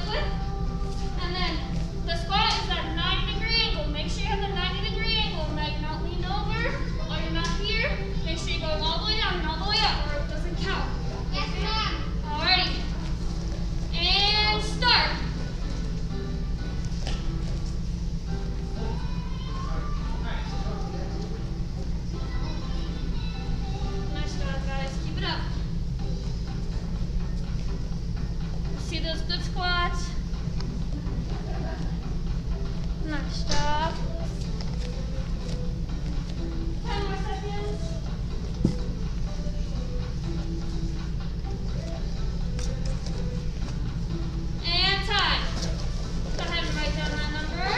started with. And then the squat is that 90-degree angle. Make sure you have the 90-degree angle. Like not lean over, or you're not here. Make sure you're going all the way down and all the way up, or it doesn't count. Yes, ma'am. Alrighty. And start. Nice job, guys. Keep it up. See those good squats? Nice job. 10 more seconds. And time. Go ahead and write down that number.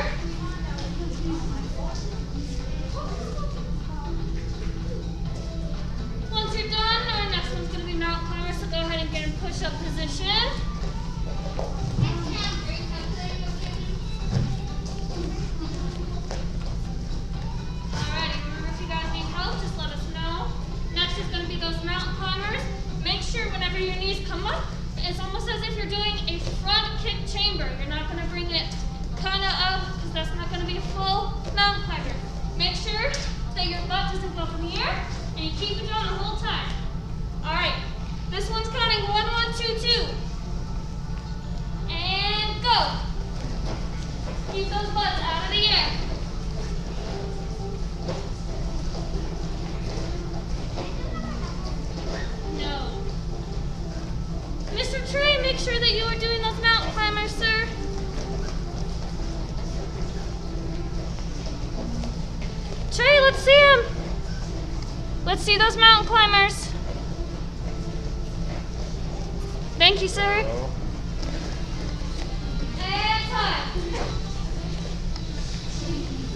Once you're done, our next one's going to be mountain climber, so go ahead and get in push-up position. Alrighty, remember if you guys need help, just let us know. Next is going to be those mountain climbers. Make sure whenever your knees come up, it's almost as if you're doing a front kick chamber. You're not going to bring it kind of up, because that's not going to be a full mountain climber. Make sure that your butt doesn't go up in the air, and you keep it down the whole time. Alright, this one's counting 1, 1, 2, 2. And go. Keep those butts out of the air. No. Mr. Trey, make sure that you are doing those mountain climbers, sir. Trey, let's see him. Let's see those mountain climbers. Thank you, sir. And time.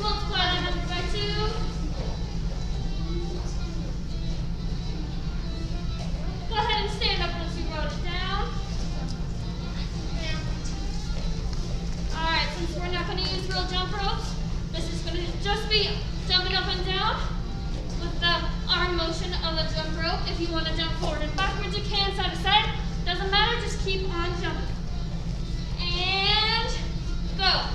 Multiply that number by 2. Go ahead and stand up once you wrote it down. Alright, since we're not going to use real jump ropes, this is going to just be jumping up and down with the arm motion of a jump rope. If you want to jump forward and backwards, you can, side to side. Doesn't matter, just keep on jumping. And go.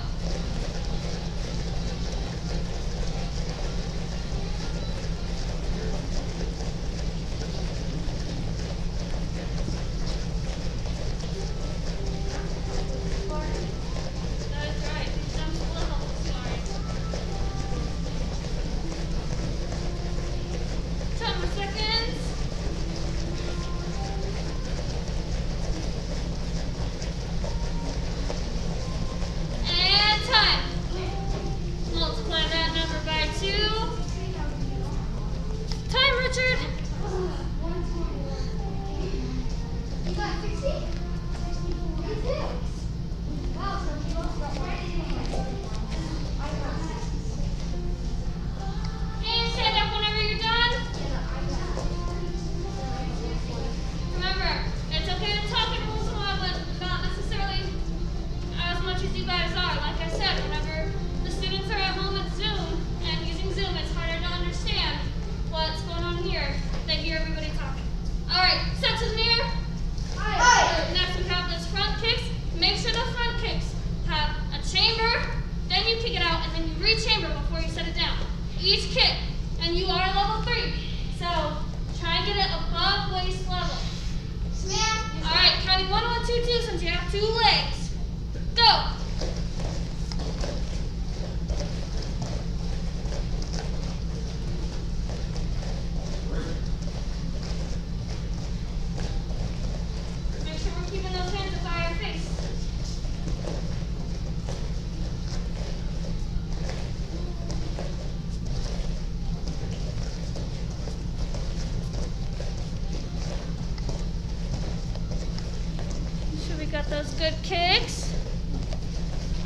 That is right. Jump a little. Sorry. 10 more seconds. And time. Multiply that number by 2. Time, Richard. You got 60? 66. Wow, so you lost about 5. I got 66. And stand up whenever you're done. Remember, it's okay to talk every once in a while, but not necessarily as much as you guys are. Like I said, whenever the students are at home at Zoom and using Zoom, it's harder to understand what's going on here. They hear everybody talking. Alright, sense of near. Aye. Next we have those front kicks. Make sure the front kicks have a chamber, then you kick it out, and then you re-chamber before you set it down. Each kick, and you are level 3. So try and get it above waist level. Ma'am. Alright, counting 1, 1, 2, 2 since you have 2 legs. Go! Make sure we're keeping those hands by our face. Make sure we got those good kicks.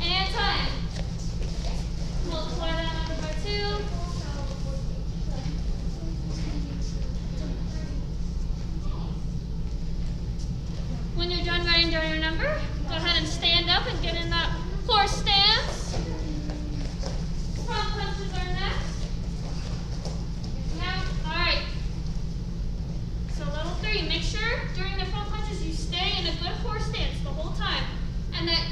And time. Multiply that number by 2. When you're done writing down your number, go ahead and stand up and get in that horse stance. Front punches are next. Now, alright. So level 3, make sure during the front punches you stay in a good horse stance the whole time. And that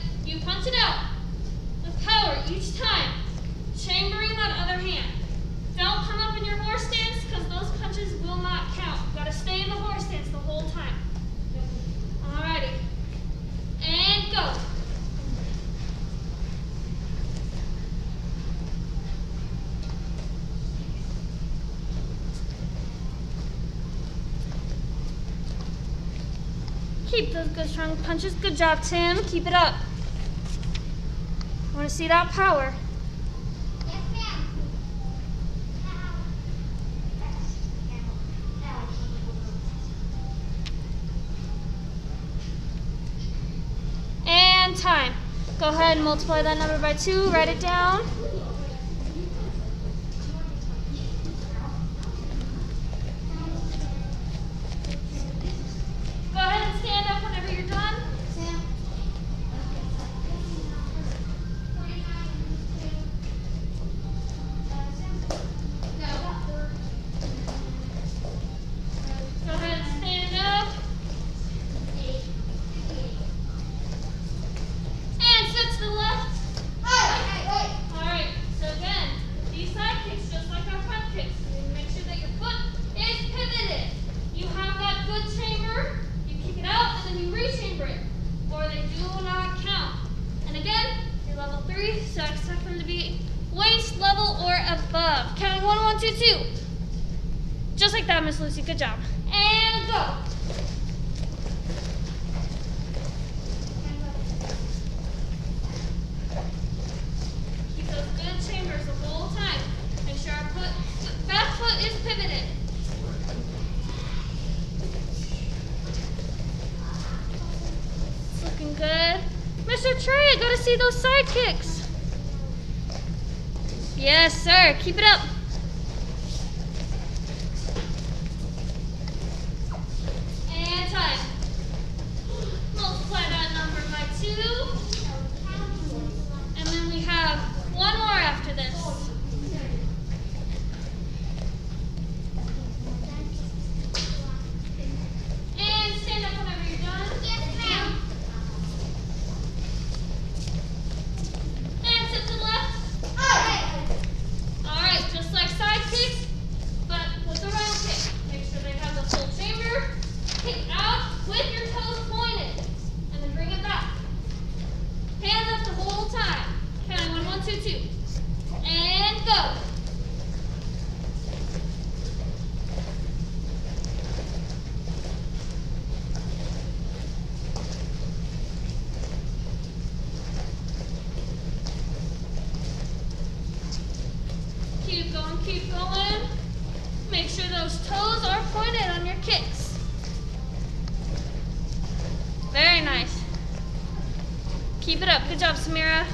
Keep those good strong punches. Good job, Tim. Keep it up. I want to see that power. Yes, ma'am. And time. Go ahead and multiply that number by 2. Write it down. Go ahead and stand up whenever you're done. Go ahead and stand up. And sit to the left. Alright, so again, these side kicks, just like our front kicks, you need to make sure that your foot is pivoted. You have that good chamber, you kick it out, and then you rechamber it, or they do not count. And again, you're level 3, so expect them to be waist level or above. Counting 1, 1, 2, 2. Just like that, Miss Lucy, good job. And go. Keep those good chambers the whole time. Make sure our back foot is pivoted. It's looking good. Mr. Trey, I gotta see those side kicks. Yes, sir. Keep it up. And time. Multiply that number by 2. And then we have one more after this. And stand up whenever you're done. Yes, ma'am. And sit to the left. Alright, just like side kicks, but with the round kick. Make sure they have the full chamber. Kick out with your toes pointed. And then bring it back. Hands up the whole time. Counting 1, 1, 2, 2. And go. Keep going, keep going. Make sure those toes are pointed on your kicks. Very nice. Keep it up. Good job, Samira.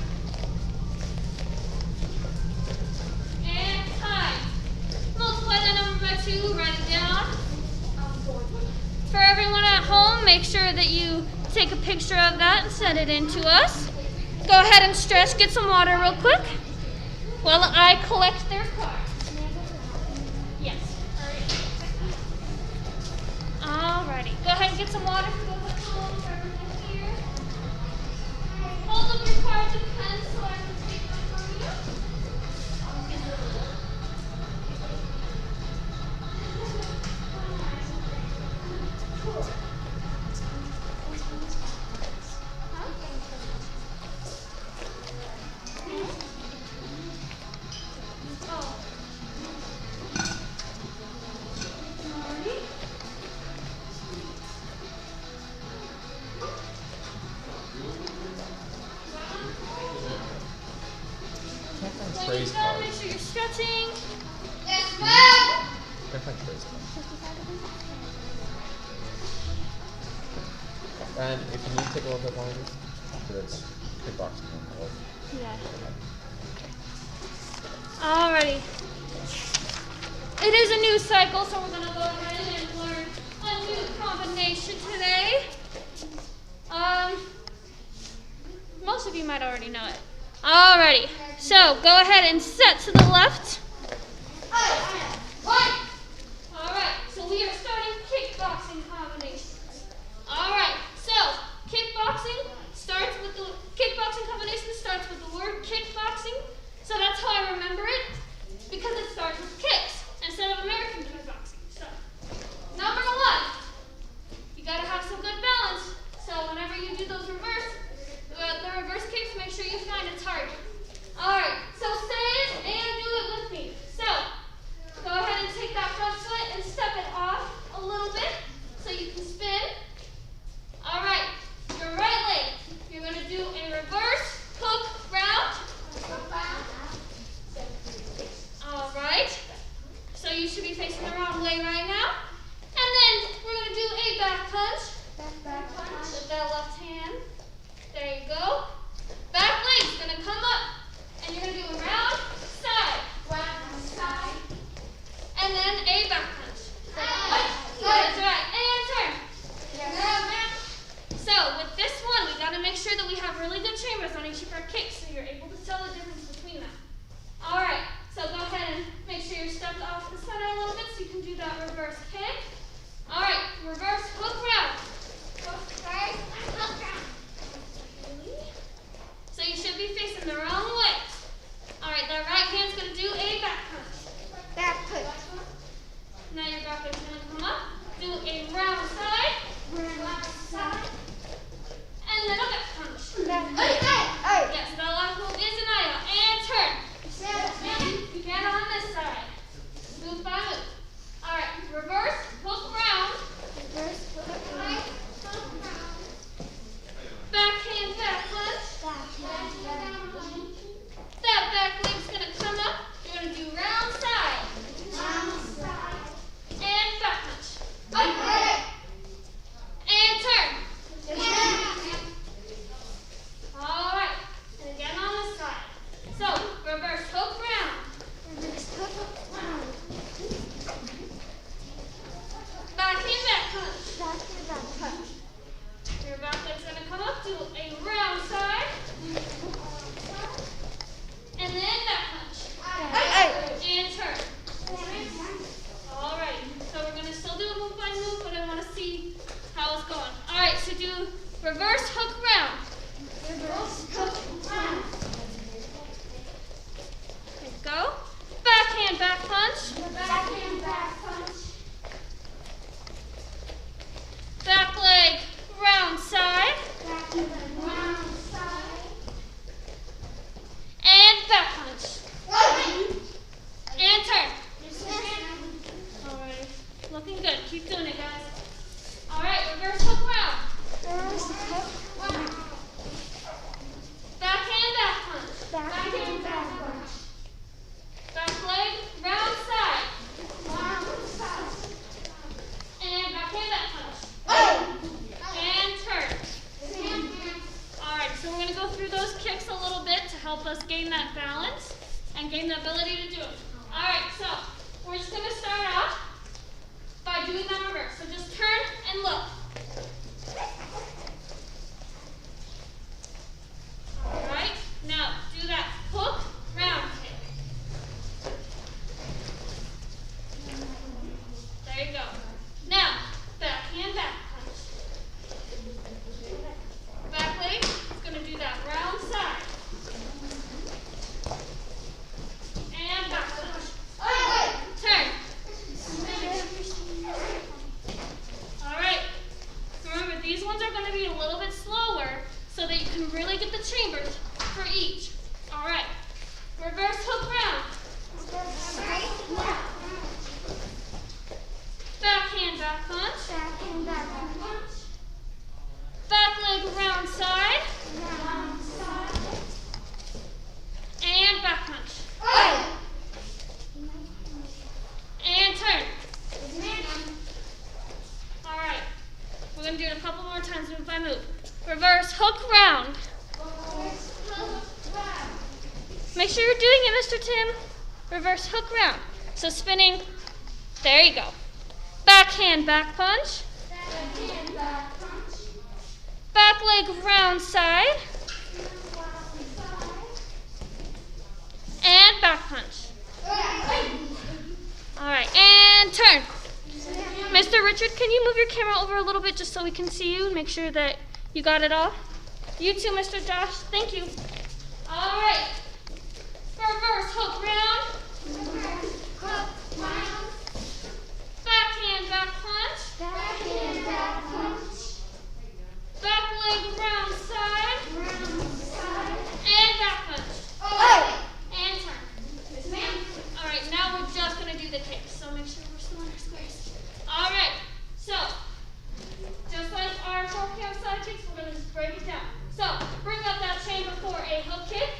And time. Multiply that number by 2. Write it down. For everyone at home, make sure that you take a picture of that and send it in to us. Go ahead and stretch. Get some water real quick while I collect their cards. Yes. Alrighty. Go ahead and get some water for those at home, for everyone here. Hold up your cards and pens so I can take them from you. When you're done, make sure you're stretching. Yes, ma'am. And if you need to take a little bit longer, because it's kickboxing. Yeah. Alrighty. It is a new cycle, so we're gonna go ahead and learn a new combination today. Most of you might already know it. Alrighty. So go ahead and set to the left. Alright, so we are starting kickboxing combinations. Alright, so kickboxing combination starts with the word kickboxing. So that's how I remember it, because it starts with kicks instead of American kickboxing. So number 1, you gotta have some good balance. So whenever you do those the reverse kicks, make sure you find a target. Alright, so say it and do it with me. So go ahead and take that front foot and step it off a little bit so you can spin. with this one, we gotta make sure that we have really good chambers on each of our kicks so you're able to tell the difference between them. All right, so go ahead and make sure you're stepped off the center a little bit so you can do that reverse kick. All right, reverse hook round. So you should be facing the wrong way. All right, that right hand's gonna do a back punch. Back punch. Now your back is gonna come up, do a round side, and then a back punch. Yes, the last move is an aisle, and turn. Again on this side. Move by move. All right, reverse hook round. Backhand back punch. That back leg's gonna come up. You're gonna do round side. And back punch. And turn. All right. And again on this side. So, reverse hook round. Backhand back punch. Your back leg's going to come up, do a round side. And then back punch. And turn. Alright, so we're going to still do a move by move, but I want to see how it's going. Alright, so do reverse hook round. Okay, go. Backhand back punch. Back leg round side. And back punch. And turn. Alright, looking good. Keep doing it, guys. Alright, reverse hook round. Backhand back punch. Back leg round side. And backhand back punch. And turn. Alright, so we're going to go through those kicks a little bit to help us gain that balance and gain the ability to do it. Alright, so we're just going to start off by doing that reverse. So just turn and look. Alright, now do that hook round kick. There you go. Now, backhand back punch. Back leg is going to do that round side. And back punch. Turn. Alright. So remember, these ones are going to be a little bit slower so that you can really get the chambers for each. Alright. Reverse hook round. Backhand back punch. Back leg round side. And back punch. And turn. Alright. We're going to do it a couple more times, move by move. Reverse hook round. Make sure you're doing it, Mr. Tim. Reverse hook round. So spinning. There you go. Backhand back punch. Back leg round side. And back punch. Alright, and turn. Mr. Richard, can you move your camera over a little bit just so we can see you and make sure that you got it all? You too, Mr. Josh. Thank you. Alright. Reverse hook round. Backhand back punch. Back leg round side. And back punch. And turn. Alright, now we're just going to do the kicks, so make sure we're still in our squares. Alright, so just like our four-cam side kicks, we're going to just break it down. So bring up that chamber for a hook kick.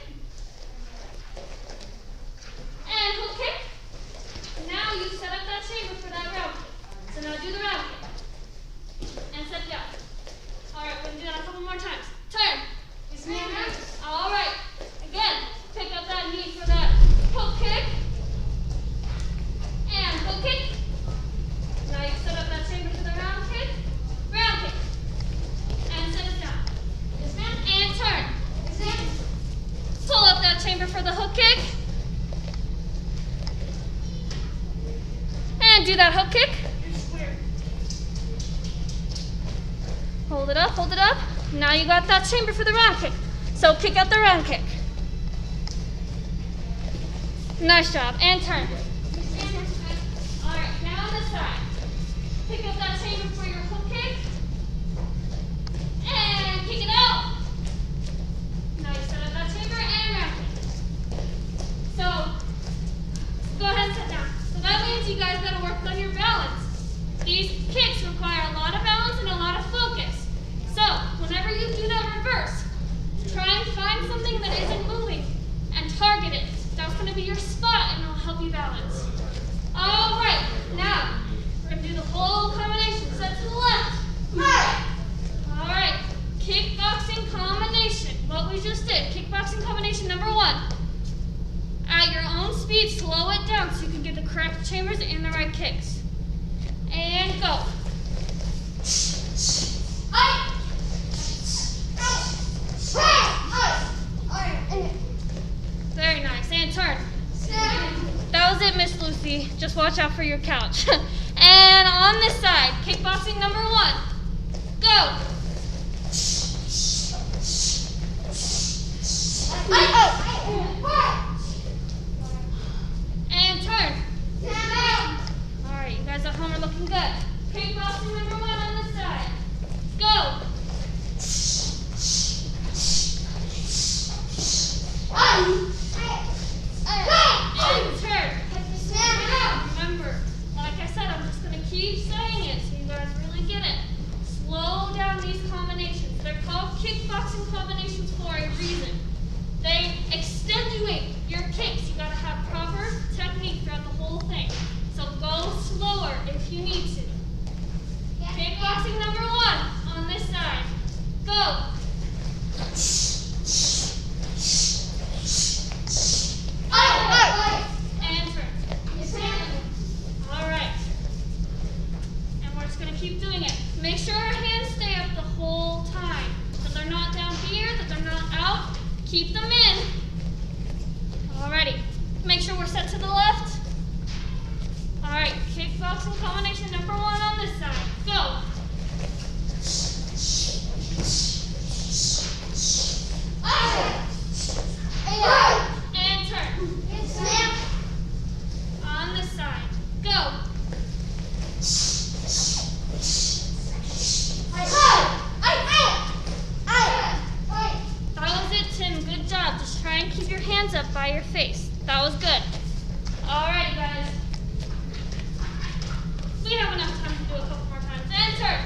do that hook kick. Hold it up, hold it up. Now you got that chamber for the round kick. So kick out the round kick. Nice job, and turn. All right, now on this side. Pick up that chamber for your hook kick. And kick it out. Now you set up that chamber and round kick. So, go ahead and sit down. So that means you guys gotta work on your balance. These kicks require a lot of balance and a lot of focus. So, whenever you do that reverse, try and find something that isn't moving and target it. That's going to be your spot and it'll help you balance. All right, now we're going to do the whole combination. Set to the left. All right, kickboxing combination. What we just did, kickboxing combination number 1. At your own speed, slow it down so you can get the correct chambers and the right kicks. And go. Very nice. And turn. That was it, Miss Lucy. Just watch out for your couch. And on this side, kickboxing number 1. Go. And turn. All right, you guys at home are looking good. Kickboxing number 1 on this side. Go. And turn. Remember, like I said, I'm just going to keep saying it so you guys really get it. Slow down these combinations. They're called kickboxing combinations for a reason. They extenuate your kicks. You got to have proper technique throughout the whole thing. So go slower if you need to. Kickboxing number 1 on this side. Go. And turn. All right. And we're just going to keep doing it. Make sure our hands stay up the whole time. That they're not down here, that they're not out. Keep them in. Alrighty. Make sure we're set to the left. Alright, kickboxing combination number 1 on this side. Go. And turn. On this side. Go. That was it, Tim. Good job. Just try and keep your hands up by your face. That was good. Alright, guys. We have enough time to do a couple more times. And turn.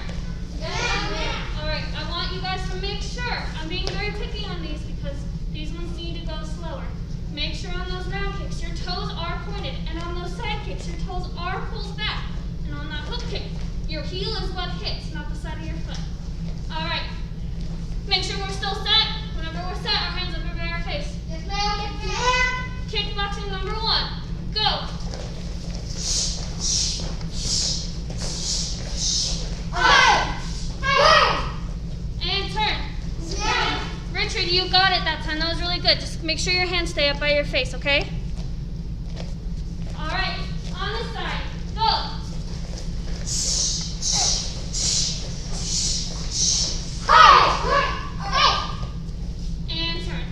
Alright, I want you guys to make sure. I'm being very picky on these because these ones need to go slower. Make sure on those round kicks your toes are pointed, and on those side kicks your toes are pulled back. And on that hook kick, your heel is what hits, not the side of your foot. Alright. Make sure we're still set. Whenever we're set, our hands up over our face. Kickboxing number 1. Go. And turn. Richard, you got it that time. That was really good. Just make sure your hands stay up by your face, okay? All right. On this side. Go. And turn.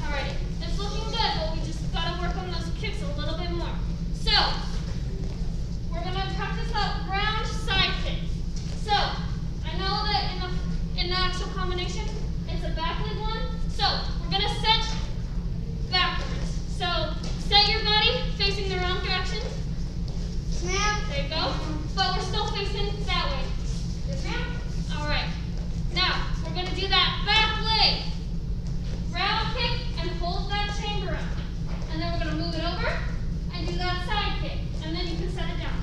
Alrighty. It's looking good, but we just gotta work on those kicks a little bit more. So, we're gonna practice that round side kick. So, I know that in the actual combination, it's a back leg one. So, we're gonna set backwards. So, set your body facing the wrong direction. There you go. But we're still facing that way. Alright. Now, we're gonna do that back leg. Round kick and hold that chamber up. And then we're going to move it over and do that side kick. And then you can set it down.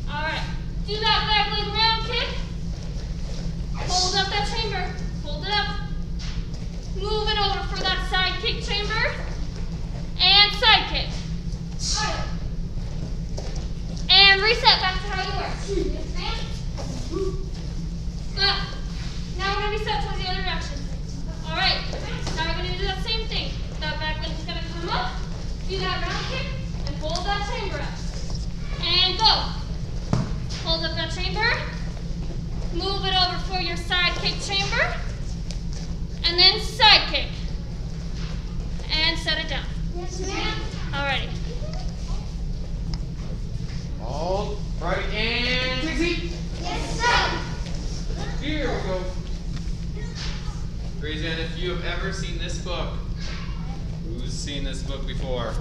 Alright. Do that back leg round kick. Hold up that chamber. Hold it up. for your side kick chamber. And then side kick. And set it down. Yes, ma'am. Alrighty. Hold. Right, and take a seat. Yes, sir. Here we go. Raise your hand if you have ever seen this book. Who's seen this book before?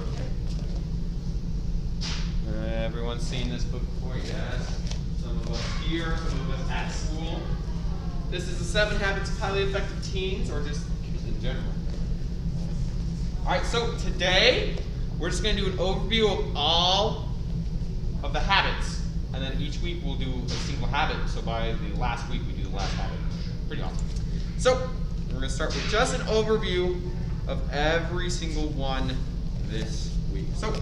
Everyone's seen this book before, yes. Some of us here, some of us at school. This is the 7 Habits of Highly Effective Teens, or just kids in general. Alright, so today, we're just going to do an overview of all of the habits. And then each week we'll do a single habit. So by the last week, we do the last habit. Pretty awesome. So, we're going to start with just an overview of every single one this week. So,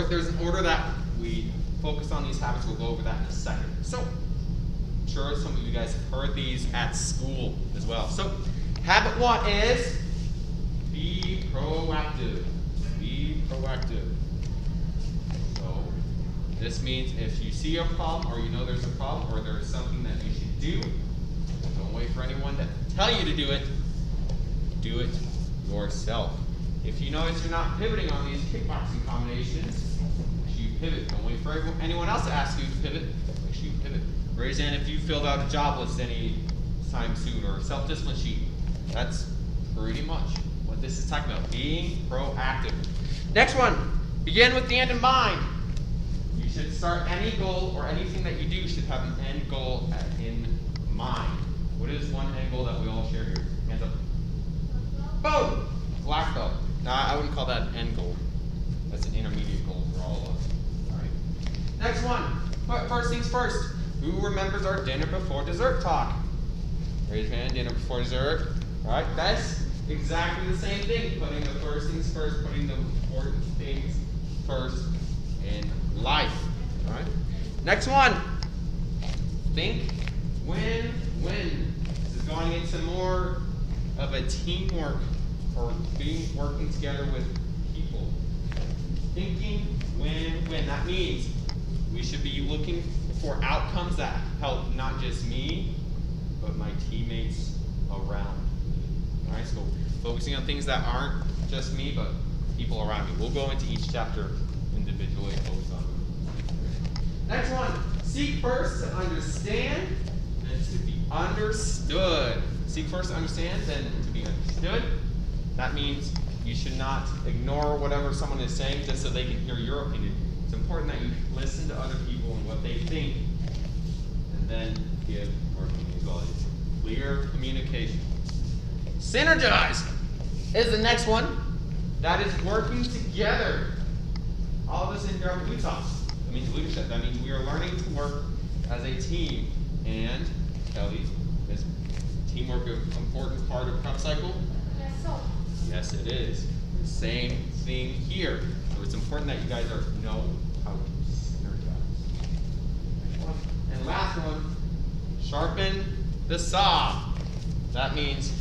there's an order that we focus on these habits. We'll go over that in a second. So, I'm sure some of you guys have heard these at school as well. So, habit 1 is be proactive. Be proactive. So, this means if you see a problem, or you know there's a problem, or there's something that you should do, don't wait for anyone to tell you to do it. Do it yourself. If you notice you're not pivoting on these kickboxing combinations, make sure you pivot. Don't wait for anyone else to ask you to pivot. Make sure you pivot. Raise your hand if you filled out a job list any time soon, or a self-discipline sheet. That's pretty much what this is talking about. Being proactive. Next one. Begin with the end in mind. You should start any goal or anything that you do should have an end goal in mind. What is one end goal that we all share here? Hands up. Boom! Black belt. Now, I wouldn't call that an end goal. That's an intermediate goal for all of us. All right. Next one. But first things first. Who remembers our dinner before dessert talk? Raise your hand. Dinner before dessert. All right. That's exactly the same thing. Putting the first things first. Putting the important things first in life. All right. Next one. Think, win, win. This is going into more of a teamwork, or working together with people. Thinking, win, win. That means we should be looking for outcomes that help not just me, but my teammates around me. All right, so focusing on things that aren't just me, but people around me. We'll go into each chapter individually and focus on them. Next one, seek first to understand and to be understood. Seek first to understand, then to be understood. That means you should not ignore whatever someone is saying just so they can hear your opinion. It's important that you listen to other people and what they think, and then give your opinion as well. Clear communication. Synergize is the next one. That is working together. All of this in here, we talk. That means leadership. That means we are learning to work as a team. And Kelly, is teamwork an important part of prep cycle? Yes, sir. Yes, it is. Same thing here. So it's important that you guys know how to synergize. And last one, sharpen the saw. That means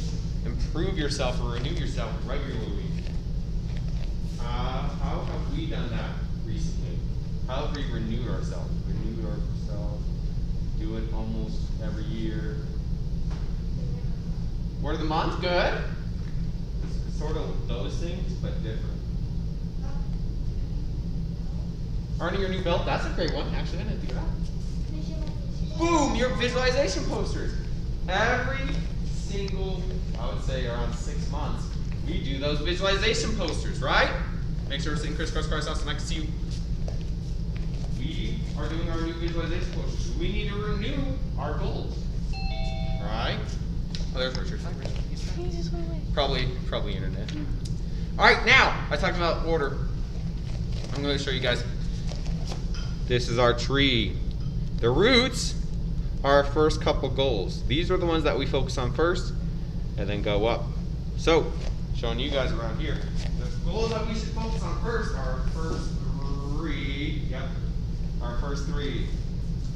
improve yourself or renew yourself regularly. How have we done that recently? How have we renewed ourselves? Do it almost every year. Word of the month, good. It's sort of those things, but different. Earning your new belt, that's a great one. Actually, I didn't think of that. Boom, your visualization posters. Every single, I would say around 6 months, we do those visualization posters, right? Make sure we're sitting crisscross house and I can see you. We are doing our new visualization posters. We need to renew our goals. Alright? Oh, there's Richard. Hi, Richard. He just went away. Probably internet. Alright, now, I talked about order. I'm going to show you guys. This is our tree. The roots are our first couple goals. These are the ones that we focus on first and then go up. So, showing you guys around here. The goals that we should focus on first are our first three. Yep. Our first three.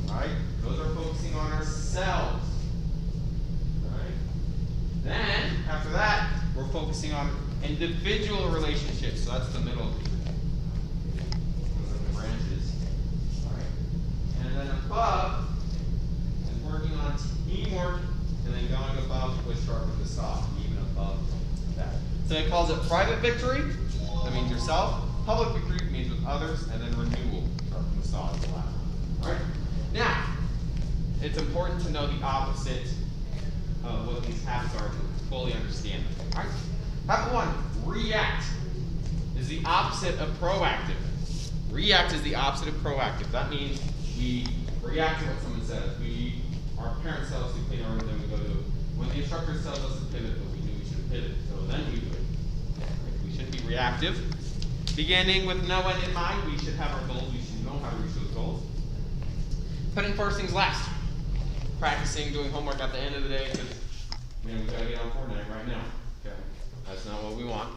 Alright? Those are focusing on ourselves. Alright? Then, after that, we're focusing on individual relationships. So that's the middle of these. Those are the branches. Alright? And then above is working sharpen the saw even above that. So it calls it private victory. That means yourself. Public victory means with others, and then renewal. Sharpen the saw is the last one. All right. Now, it's important to know the opposite of what these habits are to fully understand them. All right. Habit 1, react, is the opposite of proactive. React is the opposite of proactive. That means we react to what someone says. Our parents tell us to clean our room, then we go do it. When the instructor tells us to pivot, but we knew we should pivot, so then we do it. Right? We shouldn't be reactive. Beginning with no end in mind, we should have our goals. We should know how to reach those goals. Putting first things last. Practicing doing homework at the end of the day because, man, we gotta get on Fortnite right now. Okay, that's not what we want.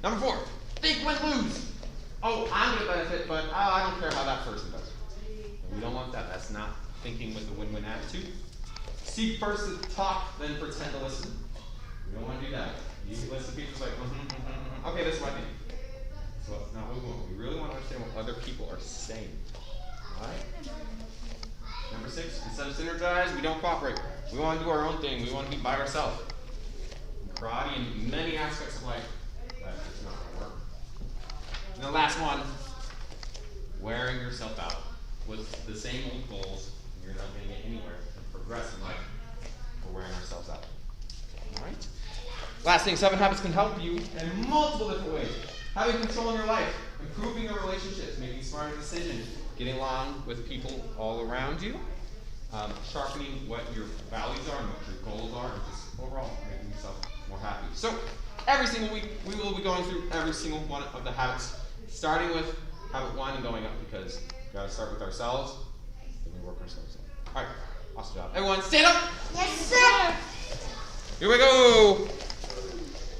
Number 4, think, win, lose. Oh, I'm gonna benefit, but I don't care how that person does. And we don't want that. That's not thinking with a win-win attitude. Seek first to talk, then pretend to listen. We don't want to do that. You listen to people like, okay, this is what I think. So that's not what we want. We really want to understand what other people are saying. Alright? Number 6, instead of synergize, we don't cooperate. We want to do our own thing. We want to be by ourselves. In karate and many aspects of life, that's just not going to work. And the last one, wearing yourself out with the same old goals. You're not going to get anywhere and progress in life. We're wearing ourselves out. All right? Last thing, 7 habits can help you in multiple different ways. Having control in your life, improving your relationships, making smarter decisions, getting along with people all around you, sharpening what your values are and what your goals are, and just overall making yourself more happy. So, every single week, we will be going through every single one of the habits, starting with habit 1 and going up, because we got to start with ourselves. We work ourselves up. All right, awesome job. Everyone, stand up. Yes, sir. Here we go.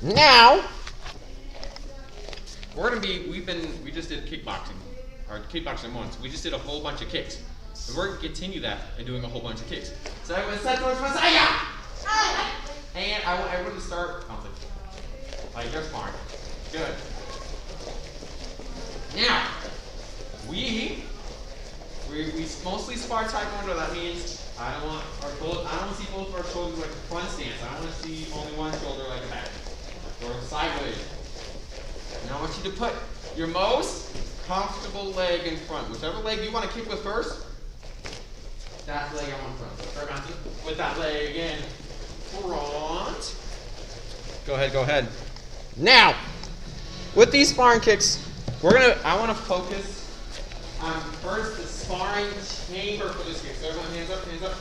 Now, we're gonna be. We just did kickboxing, or kickboxing once. We just did a whole bunch of kicks, and we're gonna continue that and doing a whole bunch of kicks. So everyone, set towards my side. And I want everyone to start like they're sparring. Good. Now, we mostly spar taekwondo. That means I don't want to see both of our shoulders like a front stance. I want to see only one shoulder like a back or sideways. And I want you to put your most comfortable leg in front. Whichever leg you want to kick with first, that leg I want in front. So start bouncing with that leg in front. Go ahead. Now, with these sparring kicks, I want to focus on first the sparring chamber for this kick. So everyone, hands up.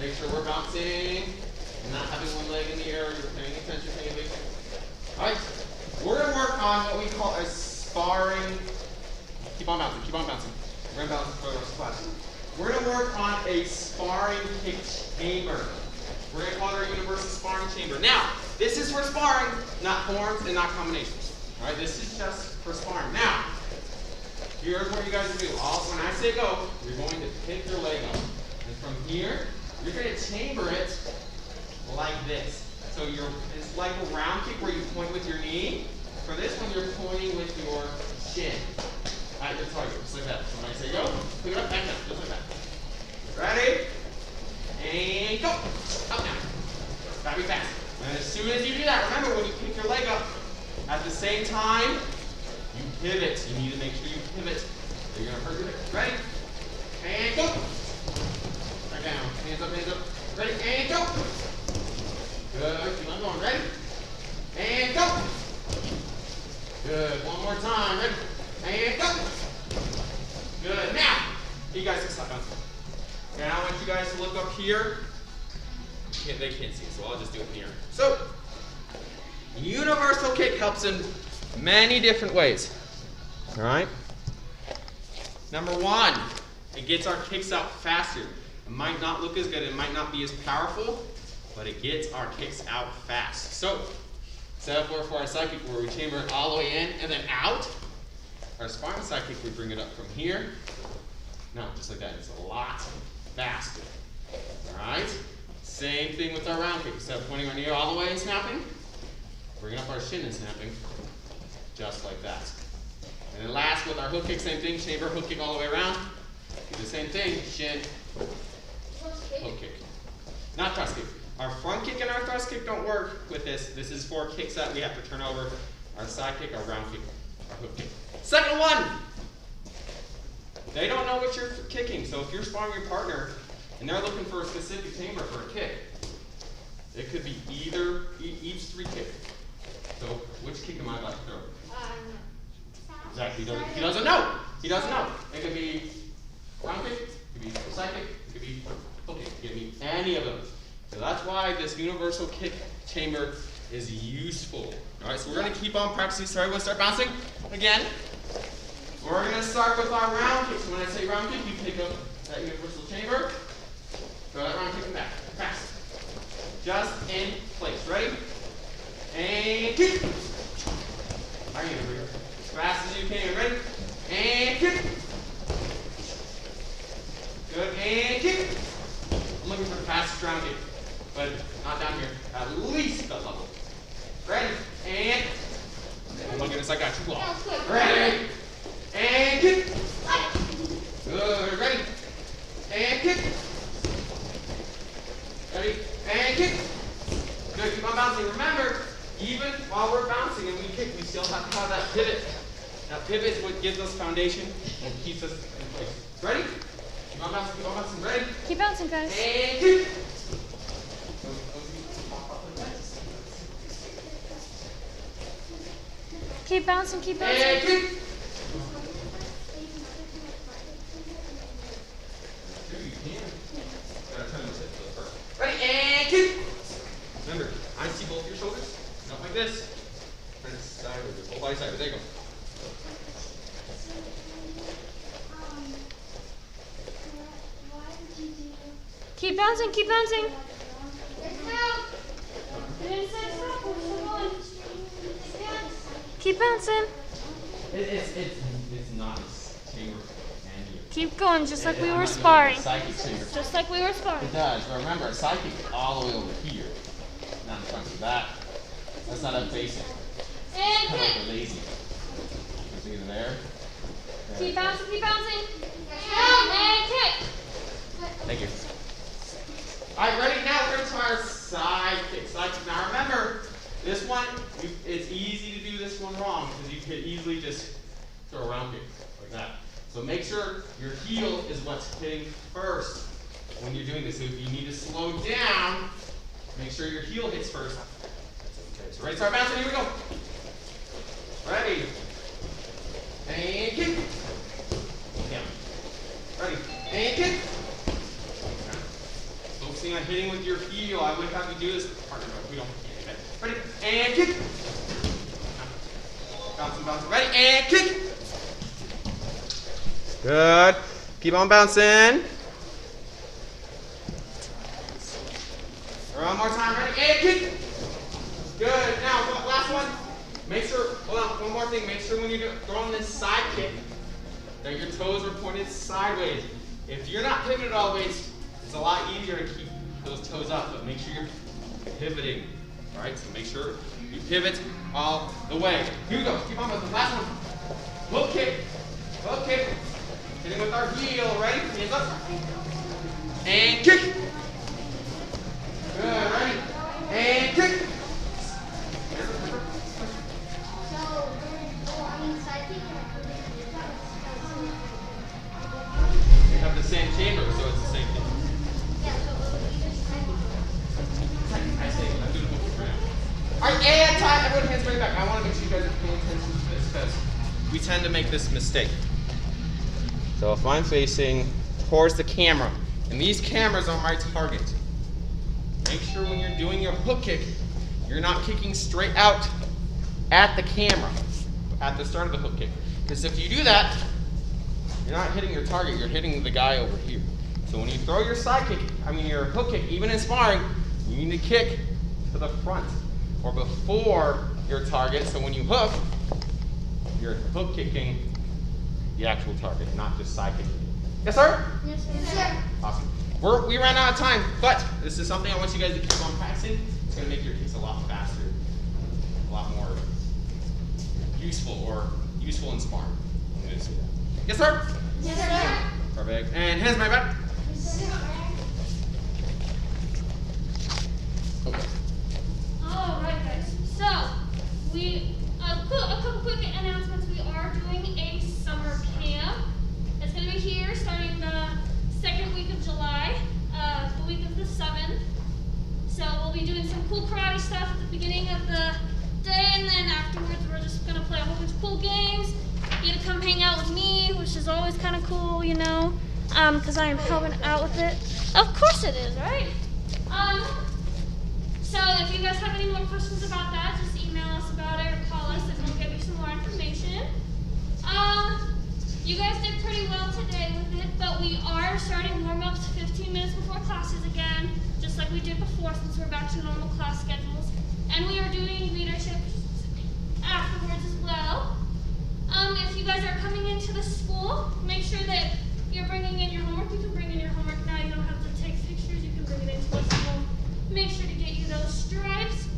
Make sure we're bouncing and not having one leg in the air. You're paying attention, All right, we're going to work on what we call a sparring. Keep on bouncing. We're going to bounce for the rest of the class. We're going to work on a sparring kick chamber. We're going to call it our universal sparring chamber. Now, this is for sparring, not forms and not combinations. All right, this is just for sparring. Now, here's what you guys do. When I say go, you're going to pick your leg up. And from here, you're going to chamber it like this. So it's like a round kick where you point with your knee. For this one, you're pointing with your shin at your target, just like that. So when I say go, pick it up, back down, just like that. Ready? And go. Up now. Gotta be fast. And as soon as you do that, remember when you pick your leg up, at the same time, you pivot. You need to make sure you pivot. Or you're gonna hurt your leg. Ready? And go. Back down. Hands up. Ready? And go. Good. Keep on going. Ready? And go. Good. One more time. Ready? And go. Good. Now, you guys can stop bouncing. And I want you guys to look up here. They can't see, so I'll just do it here. So, universal kick helps in many different ways. All right? Number 1, it gets our kicks out faster. It might not look as good, it might not be as powerful, but it gets our kicks out fast. So, instead of for our side kick where we chamber it all the way in and then out, our sparring side kick, we bring it up from here. No, just like that. It's a lot faster. All right? Same thing with our round kick. Instead of pointing our knee all the way and snapping, bringing up our shin and snapping, just like that. And then last with our hook kick, same thing. Chamber, hook kick all the way around. Do the same thing. Shin, hook kick. Not cross kick. our front kick and our thrust kick don't work with this. This is for kicks that we have to turn over. Our side kick, our round kick, our hook kick. Second one. They don't know what you're kicking. So if you're sparring your partner and they're looking for a specific chamber for a kick, it could be either each 3 kick. So which kick am I about to throw? Exactly. He doesn't know. He doesn't know. It could be round kick, it could be side kick, it could be hook kick. It could be any of those. So that's why this universal kick chamber is useful. All right, so we're going to keep on practicing. So everyone start bouncing again. We're going to start with our round kick. So when I say round kick, you pick up that universal chamber, throw that round kick and back. Fast. Just in place. Ready? And kick. Are you over here? As fast as you can. Ready? And kick. Good. And kick. I'm looking for the fastest round kick, but not down here. At least that level. Ready? And oh my goodness, I got you all. Ready? And kick. Good. Ready? And kick. Ready? And kick. Good. Keep on bouncing. Remember, even while we're bouncing and we kick, we still have to have that pivot. That pivot is what gives us foundation and keeps us in place. Ready? Keep on bouncing. Keep on bouncing. Ready? Keep bouncing, guys. And kick. Keep bouncing, keep bouncing. And kick. Ready, and kick. Remember, I see both your shoulders. Not like this. Turn it sideways. Hold by sideways. There you go. Keep bouncing, keep bouncing. Keep bouncing. It's not chamber. Keep going, just like we were sparring. Psychic chamber. Just like we were sparring. It does, but remember, a psychic is all the way over here. Not in front of that. That's not a basic. And Kind of kick. like a lazy. It's either there. Keep bouncing, keep bouncing. And kick. Thank you. All right, ready? Now we're going to try our side kick. Side kick. Now remember, this one, it's easy to do this one wrong because you could easily just throw a round kick like that. So make sure your heel is what's hitting first when you're doing this. So if you need to slow down, make sure your heel hits first. Okay, so ready, start bouncing, here we go. Ready. And kick. Down. Ready. And kick. Focusing on hitting with your heel. I would have you do this partner, but we don't. Okay. Ready. And kick. Bouncing, bouncing. Ready. And kick. Good. Keep on bouncing. One more time. Ready? And kick. Good. Now, last one. Make sure, hold on, one more thing. Make sure when you're throwing this side kick that your toes are pointed sideways. If you're not pivoted all the way, it's a lot easier to keep those toes up, but make sure you're pivoting. All right, so make sure you pivot all the way. Here we go. Keep on with the last one. Hook kick. Hook kick. Hitting with our heel, ready? Hands up. And kick. Good, ready? And kick. They have the same chamber, so it's the same thing. I say, I'm doing both right now. All right, and time. Everyone hands right back. I want to make sure you guys are paying attention to this because we tend to make this mistake. So if I'm facing towards the camera, and these cameras are my target, make sure when you're doing your hook kick, you're not kicking straight out at the camera at the start of the hook kick. Because if you do that, you're not hitting your target, you're hitting the guy over here. So when you throw your side kick, your hook kick, even in sparring, you need to kick to the front or before your target. So when you hook, you're hook kicking the actual target, not just side kicking. Yes, sir? Yes, sir. Awesome. We ran out of time, but this is something I want you guys to keep on practicing. It's going to make your kicks a lot faster, a lot more useful in sparring. I'm going to say that. Yes, sir? Yes, sir. Perfect. And hands my back. Yes, sir. the 7th. So we'll be doing some cool karate stuff at the beginning of the day, and then afterwards we're just gonna play a whole bunch of cool games. You get to come hang out with me, which is always kind of cool, you know, because I am helping out with it. Of course it is, right? So if you guys have any more questions about that, just email us about it or call us and we'll give you some more information. You guys did pretty well today with it, but we are starting warm-ups 15 minutes before classes again, just like we did before since we're back to normal class schedules. And we are doing leadership afterwards as well. If you guys are coming into the school, make sure that you're bringing in your homework. You can bring in your homework now. You don't have to take pictures. You can bring it into the school. Make sure to get you those stripes.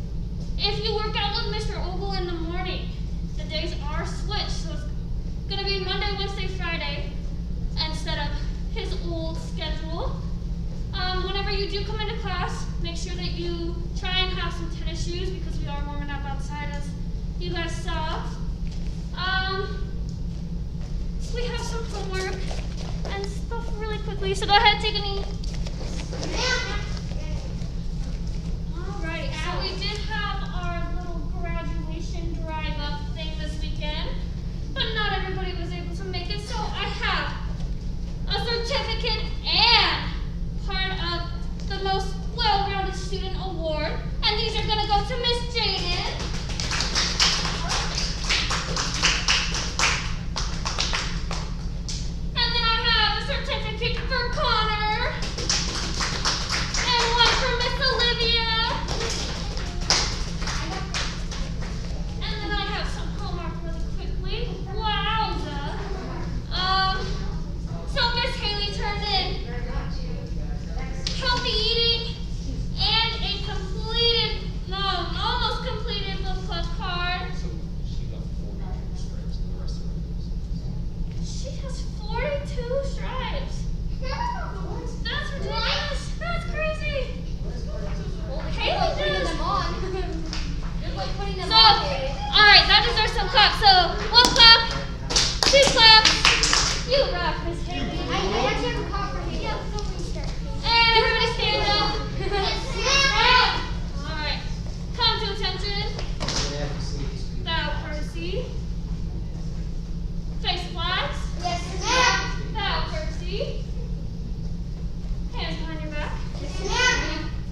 If you work out with Mr. Ogle in the morning, the days are switched. So it's going to be Monday, Wednesday, Friday instead of his old schedule. Whenever you do come into class, make sure that you try and have some tennis shoes because we are warming up outside as you guys saw. We have some homework and stuff really quickly, so go ahead, take a knee. Alright, so we did have our little graduation drive-up thing this weekend, but not everybody was able to make it, so I have a certificate and part of the most well-rounded student award, and these are going to go to Miss Jaden. And then I have a certificate for Connor, and one for Miss Olivia. And then I have some homework really quickly. Wowza. So Miss Haley turned in healthy eating and a almost completed book club card. So she got 42 stripes and the rest of her is. She has 42 stripes. That's ridiculous. That's crazy. Haley does. So, alright, that deserves some claps. So, 1 clap, 2 claps. You rock, Miss Haley. And everybody stand up. Alright. Come to attention. Thou Percy. Face flags. Thou Percy. Hands behind your back.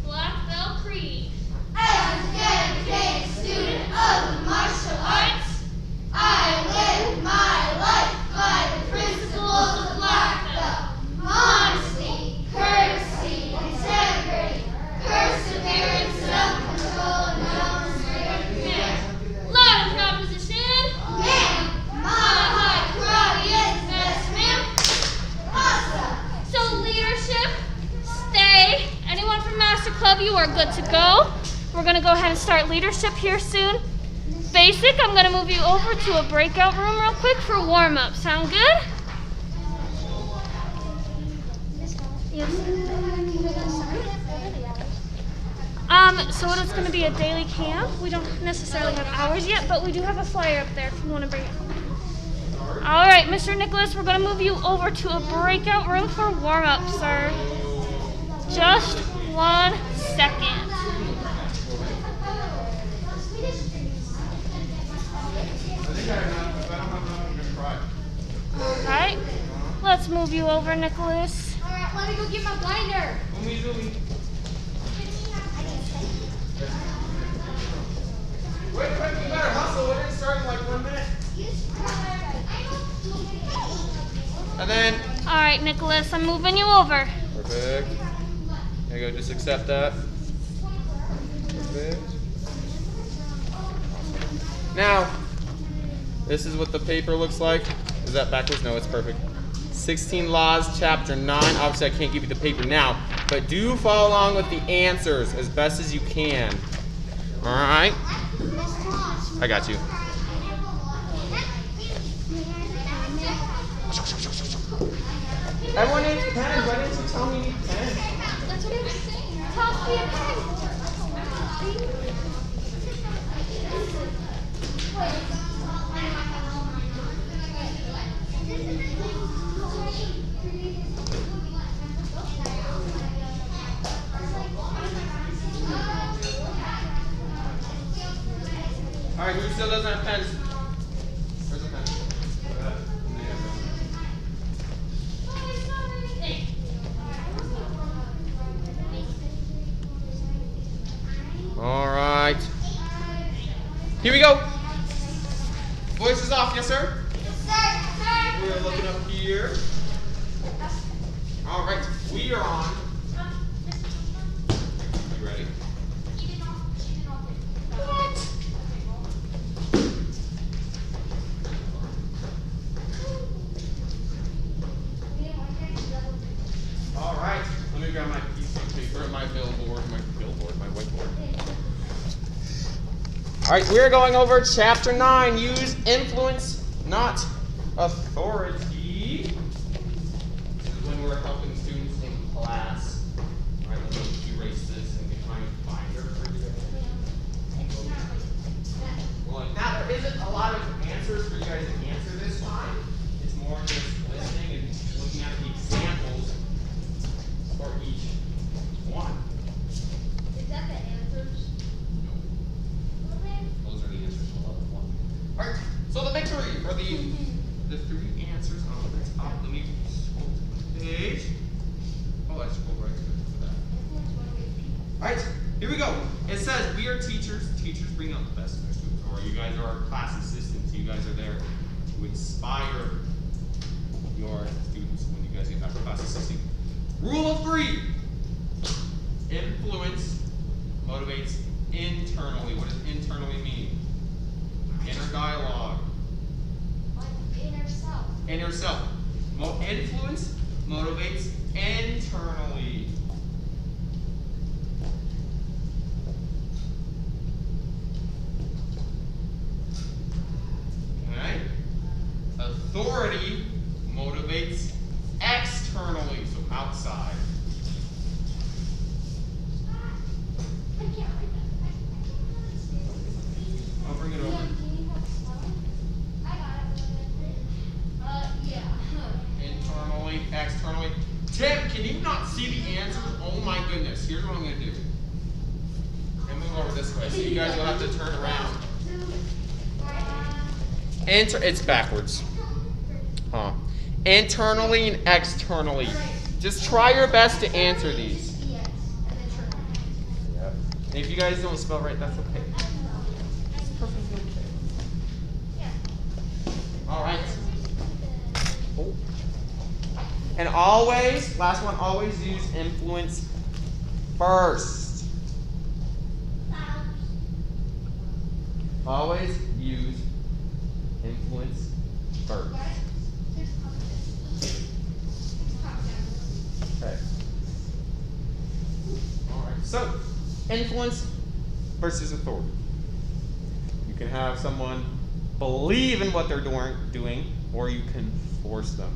Black belt creed. As a dedicated student of the martial arts, I live my life by the principles of black belt: honesty, courtesy, integrity, perseverance, self-control, and demonstration. Loud in proposition. Ma'am, my high karate is best, ma'am. Awesome. So leadership, stay. Anyone from Master Club, you are good to go. We're going to go ahead and start leadership here soon. Basic, I'm going to move you over to a breakout room real quick for warm-up. Sound good? Yes. So it's going to be a daily camp. We don't necessarily have hours yet, but we do have a flyer up there if you want to bring it. All right, Mr. Nicholas, we're going to move you over to a breakout room for warm-up, sir. Just 1 second. All right, let's move you over, Nicholas. All right, let me go get my blinder. Wait, you better hustle. It didn't start in like 1 minute. And then. All right, Nicholas, I'm moving you over. Perfect. There you go. Just accept that. Perfect. Now, this is what the paper looks like. Is that backwards? No, it's perfect. 16 Laws, Chapter 9. Obviously, I can't give you the paper now, but do follow along with the answers as best as you can. All right? I got you. Everyone needs pens. Why didn't you tell me you need pens? That's what I was saying. Toss me a pen. All right, who still doesn't have pens? Where's the pen? All right. Here we go. Voices off, yes, sir? We're looking up here. All right, we are on. You ready? What? All right, let me grab my piece of paper, my whiteboard. All right, we're going over chapter 9. Use influence, not authority. This is when we're helping students in class. All right, let me erase this and get my binder for you. Well, now there isn't a lot of answers for you guys to answer this time. It's more just listening and looking at the examples for each one. Is that the answers? Those are the answers to level 1. All right, so the big three, or the three answers on the top. Let me scroll to the page. Oh, I scrolled right to that. All right, here we go. It says, we are teachers. Teachers bring out the best in their students. Or you guys are class assistants. You guys are there to inspire your students when you guys get back to class assisting. Rule of 3. Influence motivates internally. What does internally mean? Inner dialogue. Like inner self. Inner self. Influence motivates internally. Okay. Authority motivates externally, so outside. I can't read that. I'll bring it over. Can you help spell it? I got it. Yeah. Internally, externally. Tim, can you not see the answers? Oh my goodness. Here's what I'm going to do. And move over this way. So you guys will have to turn around. It's backwards. Huh. Internally and externally. Just try your best to answer these. Yes. And then turn. Yep. And if you guys don't spell right, that's okay. It's perfectly okay. Yeah. All right. Oh. And always, last one, always use influence first. Always use influence first. Okay. Alright, so influence versus authority. You can have someone believe in what they're doing, or you can force them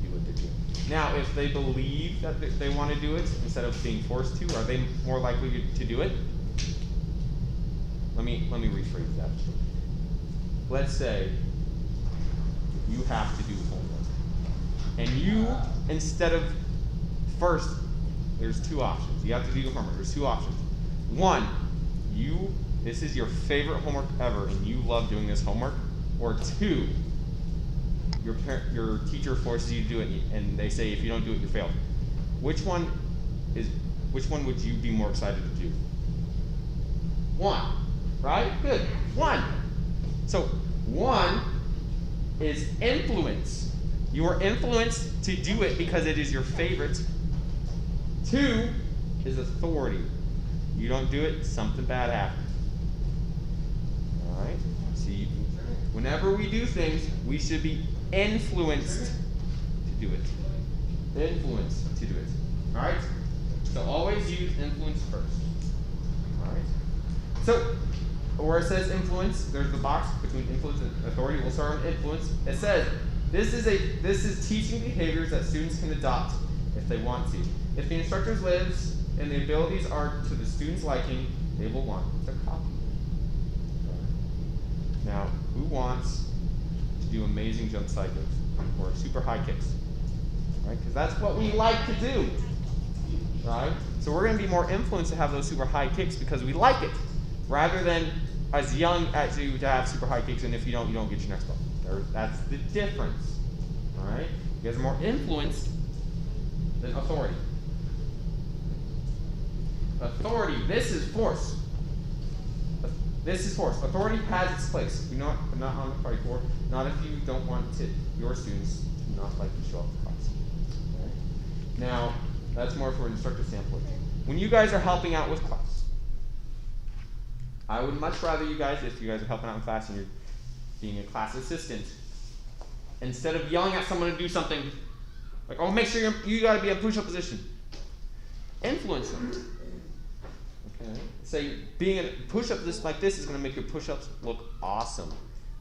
to do what they're doing. Now, if they believe that they want to do it instead of being forced to, are they more likely to do it? Let me rephrase that. Let's say you have to do homework. And you, instead of first, there's two options. You have to do your homework. There's two options. One, this is your favorite homework ever and you love doing this homework. Or two, your teacher forces you to do it and they say if you don't do it, you fail. Which one would you be more excited to do? One, right? Good. One. So one is influence. You are influenced to do it because it is your favorite. Two is authority. You don't do it, something bad happens. All right? See, whenever we do things, we should be influenced to do it. Influenced to do it. All right? So always use influence first. All right? So, where it says influence, there's the box between influence and authority. We'll start on influence. It says, this is teaching behaviors that students can adopt if they want to. If the instructor lives and the abilities are to the student's liking, they will want to copy. Now, who wants to do amazing jump cycles or super high kicks? Right? Because that's what we like to do. Right? So we're going to be more influenced to have those super high kicks because we like it, rather than as young as you to have super high kicks, and if you don't get your next ball. That's the difference. All right? You guys are more influence than authority. Authority, this is force. This is force. Authority has its place. But not on the party floor. Not if you don't want your students to not like to show up to class. Okay? Now, that's more for an instructor standpoint. When you guys are helping out with class, I would much rather you guys, if you guys are helping out in class and you're being a class assistant, instead of yelling at someone to do something, like, oh, make sure you got to be in push-up position. Influence them. Okay. Say being in push-up like this is going to make your push-ups look awesome.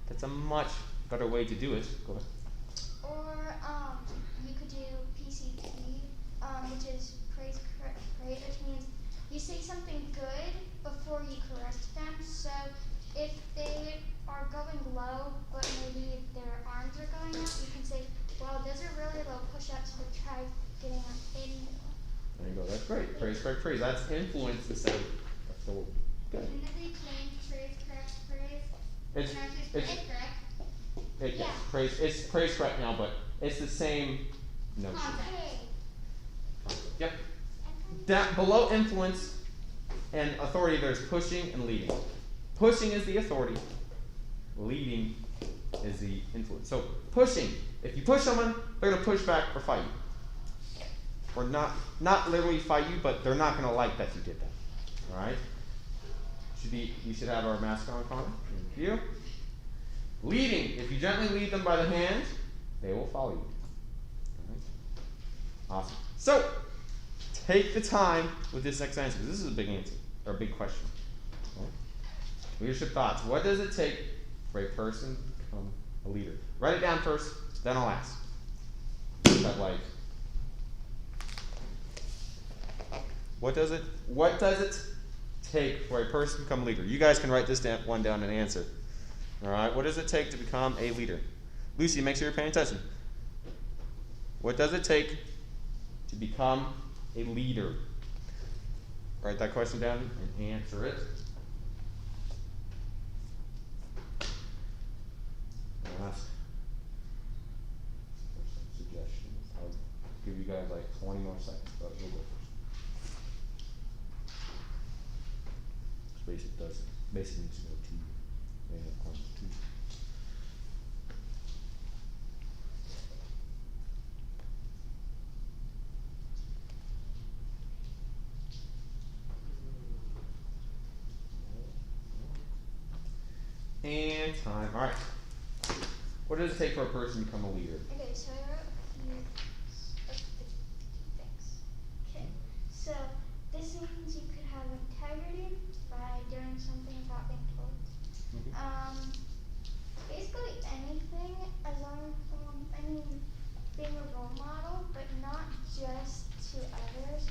That's a much better way to do it. Go ahead. Or you could do PCT, which is praise, which means you say something good before you correct them. So if they are going low, but maybe their arms are going up, you can say, wow, those are really low push-ups, but try getting them in. There you go. That's great. Praise, correct, praise. That's influence instead of authority. Good. Isn't it change praise, correct, praise? It's praise correct now, but it's the same notion. Yep. Down below influence and authority, there's pushing and leading. Pushing is the authority. Leading is the influence. So pushing, if you push someone, they're going to push back or fight you. Or not literally fight you, but they're not going to like that you did that. All right? You should have our mask on, Connor. Thank you. Leading, if you gently lead them by the hand, they will follow you. All right? Awesome. So, take the time with this next answer. This is a big answer, or a big question. Okay? Leadership thoughts. What does it take for a person to become a leader? Write it down first, then I'll ask. What does it take for a person to become a leader? You guys can write this one down and answer. All right. What does it take to become a leader? Lucy, make sure you're paying attention. What does it take to become a leader? Write that question down and answer it. I'll ask for some suggestions. I'll give you guys like 20 more seconds, but we'll go first. Basic needs to know T. And 2. And time. All right. What does it take for a person to become a leader? Okay, so I wrote a few things. Okay, so this means you could have integrity by doing something without being told. Basically anything, as long being a role model, but not just to others.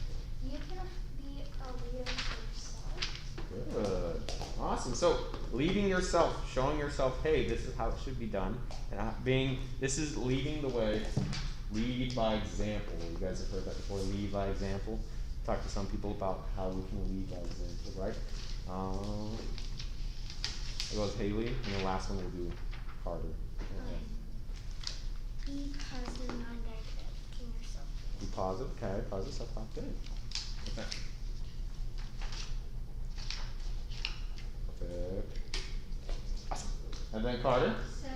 You can be a leader for yourself. Good. Awesome. So leading yourself, showing yourself, hey, this is how it should be done, and this is leading the way. Lead by example. You guys have heard that before. Lead by example. Talk to some people about how we can lead by example, right? It goes Haley, and the last one we'll do Carter. Be positive, not negative. Being yourself. Be positive. Okay. Positive self-talk. Good. Okay. Perfect. Awesome. And then Carter. So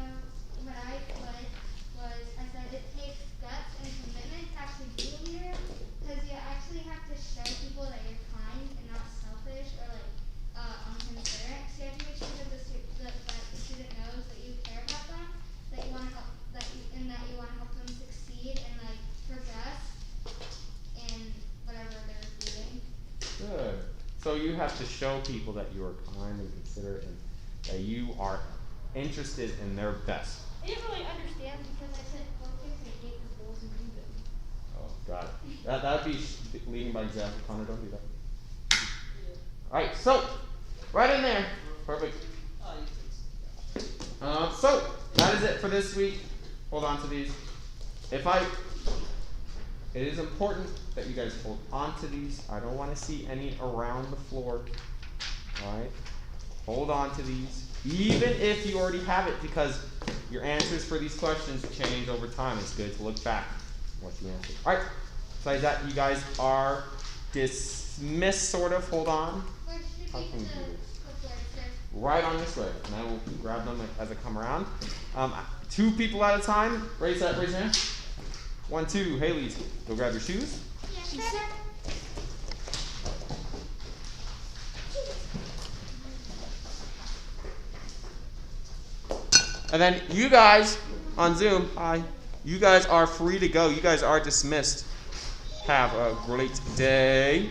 what I put was I said it takes guts and commitment to actually be a leader, because you actually have to show people that you're kind and not selfish or like unconsiderate. So you have to make sure that the student knows that you care about them, that you want to help, that you want to help them succeed and like progress in whatever they're doing. Good. So you have to show people that you are kind and considerate and that you are interested in their best. I didn't really understand because I said one thing I hate the rules and do them. Oh, got it. That would be leading by example. Connor, don't do that. All right, so right in there. Perfect. So that is it for this week. Hold on to these. It is important that you guys hold on to these. I don't want to see any around the floor. All right. hold on to these, even if you already have it, because your answers for these questions change over time. It's good to look back at what you answered. All right. Besides that, you guys are dismissed, sort of. Hold on. Where should How we can we put do the this? clipboard, sir? Right on this way, and I will grab them as I come around. 2 people at a time. Raise your hand. 1, 2. Haley, go grab your shoes. Yes, sir. And then you guys on Zoom, hi. You guys are free to go. You guys are dismissed. Have a great day.